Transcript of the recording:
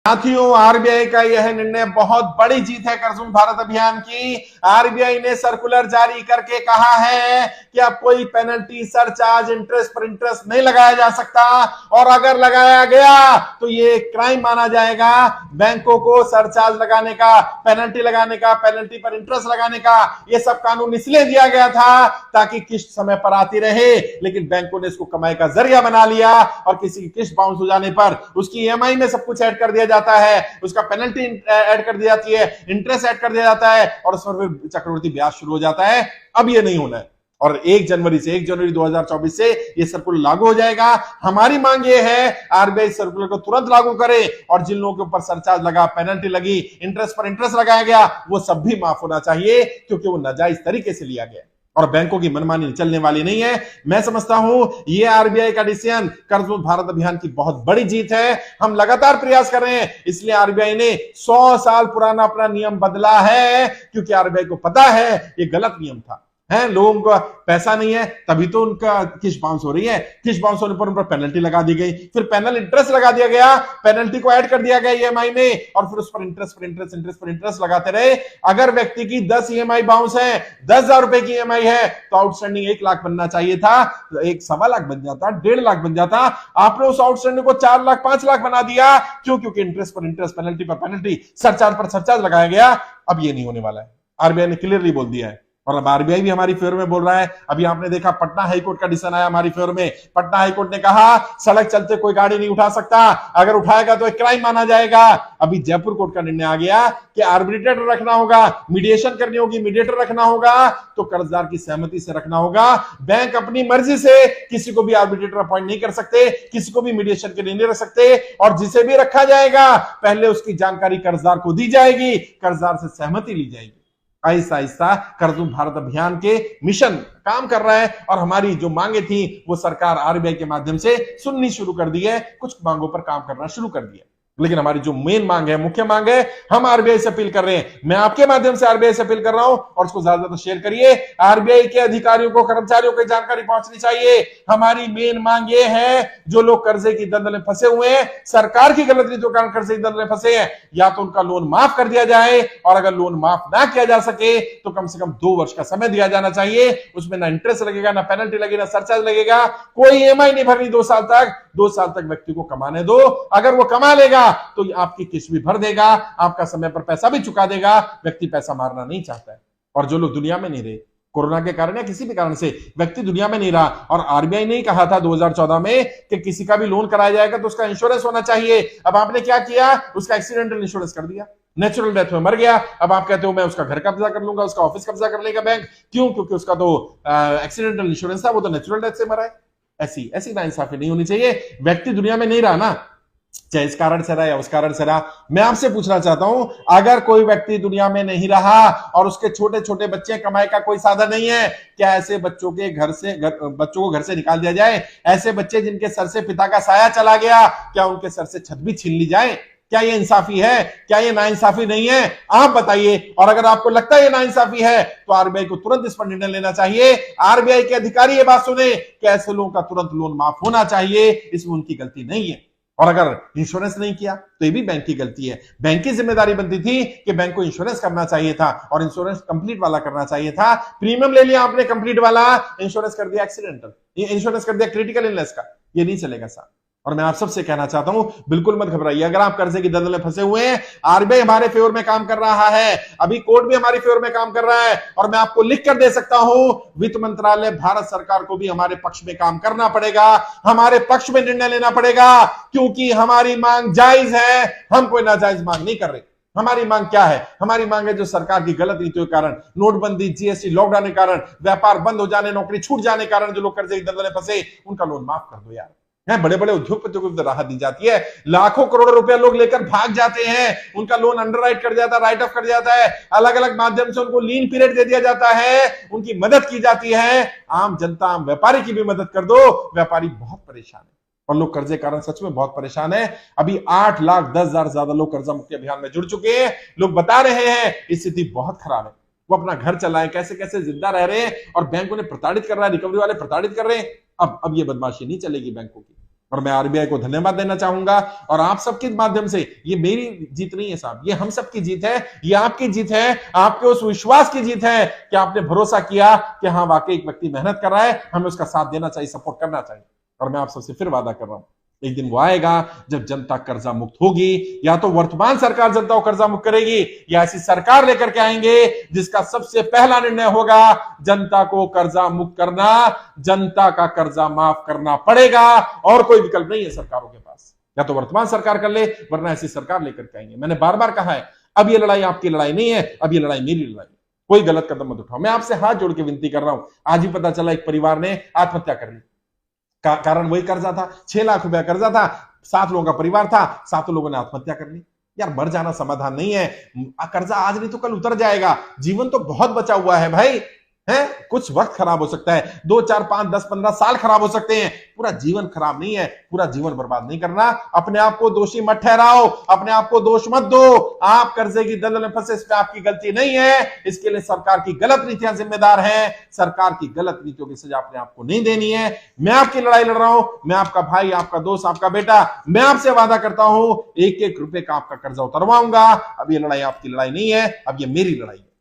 साथियों, आरबीआई का यह निर्णय बहुत बड़ी जीत है कर्ज मुक्त भारत अभियान की। आरबीआई ने सर्कुलर जारी करके कहा है कि अब कोई पेनल्टी, सरचार्ज, इंटरेस्ट पर इंटरेस्ट नहीं लगाया जा सकता, और अगर लगाया गया तो ये क्राइम माना जाएगा। बैंकों को सरचार्ज लगाने का, पेनल्टी लगाने का, पेनल्टी पर इंटरेस्ट लगाने का ये सब कानून इसलिए दिया गया था ताकि किस्त समय पर आती रहे, लेकिन बैंकों ने इसको कमाई का जरिया बना लिया और किसी की किस्त बाउंस हो जाने पर उसकी ईएमआई में सब कुछ ऐड कर दिया जाता है, उसका पेनल्टी ऐड कर दी जाती है, इंटरेस्ट ऐड कर दिया जाता है, और उस पर फिर चक्रवृद्धि ब्याज शुरू हो जाता है। अब ये नहीं होना है, और 1 जनवरी 2024 से ये सर्कुलर लागू हो जाएगा। हमारी मांग ये है आरबीआई सर्कुलर को तुरंत लागू करे, और जिन लोगों के ऊपर सरचार्ज लगा, पेनल्टी लगी, इंटरेस्ट पर इंटरेस्ट लगाया गया, वो सब भी माफ होना चाहिए, क्योंकि वो नाजायज तरीके से लिया गया और बैंकों की मनमानी चलने वाली नहीं है। मैं समझता हूं ये आरबीआई का डिसीजन कर्ज मुक्त भारत अभियान की बहुत बड़ी जीत है। हम लगातार प्रयास कर रहे हैं, इसलिए आरबीआई ने 100 साल पुराना अपना नियम बदला है, क्योंकि आरबीआई को पता है ये गलत नियम था। लोगों को पैसा नहीं है तभी तो उनका किस्त बाउंस हो रही है, किस्त बाउंस होने पर उन पर पेनल्टी लगा दी गई, फिर पेनल इंटरेस्ट लगा दिया गया, पेनल्टी को ऐड कर दिया गया ईएमआई में, और फिर उस पर इंटरेस्ट लगाते रहे। अगर व्यक्ति की 10 ईएमआई बाउंस है, 10,000 रुपए की ईएमआई है, तो आउटस्टैंडिंग 1 लाख बनना चाहिए था, 1.25 लाख बन जाता, 1.5 लाख बन जाता। आपने उस आउटस्टैंडिंग को 4 लाख 5 लाख बना दिया। क्यों? क्योंकि इंटरेस्ट पर इंटरेस्ट, पेनल्टी पर पेनल्टी, सरचार्ज पर सरचार्ज लगाया गया। अब ये नहीं होने वाला है, आरबीआई ने क्लियरली बोल दिया है, और अब आरबीआई भी हमारी फेवर में बोल रहा है। अभी आपने देखा पटना हाईकोर्ट का डिसीजन आया हमारी फेवर में। पटना हाईकोर्ट ने कहा सड़क चलते कोई गाड़ी नहीं उठा सकता, अगर उठाएगा तो एक क्राइम माना जाएगा। अभी जयपुर कोर्ट का निर्णय आ गया कि आर्बिट्रेटर रखना होगा, मीडिएशन करनी होगी, मीडिएटर रखना होगा, तो कर्जदार की सहमति से रखना होगा। बैंक अपनी मर्जी से किसी को भी आर्बिट्रेटर अपॉइंट नहीं कर सकते, किसी को भी मीडिएशन के लिए नहीं रख सकते, और जिसे भी रखा जाएगा पहले उसकी जानकारी कर्जदार को दी जाएगी, कर्जदार से सहमति ली जाएगी। आहिस्ता आहिस्ता कर्ज मुक्त भारत अभियान के मिशन काम कर रहा है, और हमारी जो मांगे थी वो सरकार आरबीआई के माध्यम से सुननी शुरू कर दी है, कुछ मांगों पर काम करना शुरू कर दिया। लेकिन हमारी जो मेन मांग है, मुख्य मांग है, हम आरबीआई से अपील कर रहे हैं, मैं आपके माध्यम से आरबीआई से अपील कर रहा हूं, और उसको ज्यादा ज्यादा शेयर करिए। आरबीआई के अधिकारियों को, कर्मचारियों को जानकारी पहुंचनी चाहिए। हमारी मेन मांग ये है, जो लोग कर्जे की दलदल में फंसे हुए हैं, सरकार की गलत नीतियों के कारण कर्जे की दलदल में फंसे हैं, या तो उनका लोन माफ कर दिया जाए, और अगर लोन माफ ना किया जा सके तो कम से कम 2 वर्ष का समय दिया जाना चाहिए। उसमें ना इंटरेस्ट लगेगा, ना पेनल्टी लगेगी, ना सरचार्ज लगेगा, कोई ईएमआई नहीं भरनी 2 साल तक। 2 साल तक व्यक्ति को कमाने दो, अगर वो कमा लेगा तो आपकी किस्त भी भर देगा, आपका समय पर पैसा भी चुका देगा। व्यक्ति पैसा मारना नहीं चाहता है, और जो लोग दुनिया में नहीं रहे कोरोना के कारण या किसी भी कारण से, व्यक्ति दुनिया में नहीं रहा, और आरबीआई ने ही कहा था 2014 में कि किसी का भी लोन कराया जाएगा तो उसका इंश्योरेंस होना चाहिए। अब आपने क्या किया? उसका एक्सीडेंटल इंश्योरेंस कर दिया, नेचुरल डेथ में मर गया, अब आप कहते हो मैं उसका घर कब्जा कर लूंगा, उसका ऑफिस कब्जा कर लेगा बैंक। क्यों? क्योंकि उसका तो एक्सीडेंटल इंश्योरेंस था, वो तो नेचुरल डेथ से मरा है। ऐसी नाइंसाफी नहीं होनी चाहिए। व्यक्ति दुनिया में नहीं रहा ना, चाहे इस कारण से रहा या उस कारण से रहा। मैं आपसे पूछना चाहता हूं, अगर कोई व्यक्ति दुनिया में नहीं रहा और उसके छोटे छोटे बच्चे, कमाई का कोई साधन नहीं है, क्या ऐसे बच्चों को घर से निकाल दिया जाए? ऐसे बच्चे जिनके सर से पिता का साया चला गया, क्या उनके सर से छत भी छीन ली जाए? क्या ये इंसाफी है? क्या ये नाइंसाफी नहीं है? आप बताइए। और अगर आपको लगता है ये नाइंसाफी है तो आरबीआई को तुरंत इस पर निर्णय लेना चाहिए। आरबीआई के अधिकारी ये बात सुने कि ऐसे लोगों का तुरंत लोन माफ होना चाहिए, इसमें उनकी गलती नहीं है। और अगर इंश्योरेंस नहीं किया तो ये भी बैंक की गलती है। बैंक की जिम्मेदारी बनती थी कि बैंक को इंश्योरेंस करना चाहिए था, और इंश्योरेंस कंप्लीट वाला करना चाहिए था। प्रीमियम ले लिया आपने कंप्लीट वाला, इंश्योरेंस कर दिया एक्सीडेंटल, इंश्योरेंस कर दिया क्रिटिकल इलनेस का। ये नहीं चलेगा साहब। और मैं आप सबसे कहना चाहता हूं, बिल्कुल मत घबराइए। अगर आप कर्जे की दलदल में फंसे हुए हैं, आरबीआई हमारे फेवर में काम कर रहा है, अभी कोर्ट भी हमारी फेवर में काम कर रहा है, और मैं आपको लिख कर दे सकता हूं, वित्त मंत्रालय, भारत सरकार को भी हमारे पक्ष में काम करना पड़ेगा, हमारे पक्ष में निर्णय लेना पड़ेगा, क्योंकि हमारी मांग जायज है। हम कोई नाजायज मांग नहीं कर रहे। हमारी मांग क्या है? हमारी मांग है जो सरकार की गलत नीतियों के कारण, नोटबंदी, जीएसटी, लॉकडाउन के कारण, व्यापार बंद हो जाने, नौकरी छूट जाने के कारण जो लोग कर्जे की दलदल में फंसे, उनका लोन माफ कर दो यार। बड़े बड़े उद्योगपतियों को राहत दी जाती है, लाखों करोड़ों रुपया लोग लेकर भाग जाते हैं, उनका लोन अंडरराइट कर जाता है, राइट ऑफ कर जाता है, अलग अलग माध्यम से उनको लीन पीरियड दे दिया जाता है, उनकी मदद की जाती है। आम जनता, आम व्यापारी की भी मदद कर दो। व्यापारी बहुत परेशान है, और लोग कर्जे कारण सच में बहुत परेशान है। अभी 8,10,000 ज्यादा लोग कर्जा मुक्ति अभियान में जुड़ चुके हैं। लोग बता रहे हैं स्थिति बहुत खराब है, वो अपना घर चलाएं, कैसे कैसे जिंदा रह रहे हैं, और बैंक उन्हें प्रताड़ित कर रहा है, रिकवरी वाले प्रताड़ित कर रहे हैं। अब ये बदमाशी नहीं चलेगी बैंकों की। और मैं आरबीआई को धन्यवाद देना चाहूंगा। और आप सबके माध्यम से, ये मेरी जीत नहीं है साहब, ये हम सबकी जीत है, ये आपकी जीत है, आपके उस विश्वास की जीत है कि आपने भरोसा किया कि हाँ वाकई एक व्यक्ति मेहनत कर रहा है, हमें उसका साथ देना चाहिए, सपोर्ट करना चाहिए। और मैं आप सबसे फिर वादा कर रहा हूं, एक दिन वो आएगा जब जनता कर्जा मुक्त होगी। या तो वर्तमान सरकार जनता को कर्जा मुक्त करेगी, या ऐसी सरकार लेकर के आएंगे जिसका सबसे पहला निर्णय होगा जनता को कर्जा मुक्त करना, जनता का कर्जा माफ करना पड़ेगा, और कोई विकल्प नहीं है सरकारों के पास। या तो वर्तमान सरकार कर ले, वरना ऐसी सरकार लेकर के आएंगे। मैंने बार बार कहा है, अब ये लड़ाई आपकी लड़ाई नहीं है, अब ये लड़ाई मेरी लड़ाई। कोई गलत कदम मत उठाओ। मैं आपसे हाथ जोड़ के विनती कर रहा हूं। आज ही पता चला एक परिवार ने आत्महत्या कर ली, कारण वही कर्जा था, 6 लाख रुपया कर्जा था, 7 लोगों का परिवार था, 7 लोगों ने आत्महत्या कर ली। यार मर जाना समाधान नहीं है, कर्जा आज नहीं तो कल उतर जाएगा। जीवन तो बहुत बचा हुआ है भाई, है कुछ वक्त खराब हो सकता है, 2, 4, 5, 10, 15 साल खराब हो सकते हैं, पूरा जीवन खराब नहीं है। पूरा जीवन बर्बाद नहीं करना। अपने आप को दोषी मत ठहराओ, अपने आप को दोष मत दो। आप कर्जे की दलदल में फंसे, इसमें आपकी गलती नहीं है, इसके लिए सरकार की गलत नीतियां जिम्मेदार हैं। सरकार की गलत नीतियों की सजा अपने आप को नहीं देनी है। मैं आपकी लड़ाई लड़ रहा हूं, मैं आपका भाई, आपका दोस्त, आपका बेटा। मैं आपसे वादा करता हूं, 1-1 रुपए का आपका कर्जा उतरवाऊंगा। अब ये लड़ाई आपकी लड़ाई नहीं है, अब ये मेरी लड़ाई है।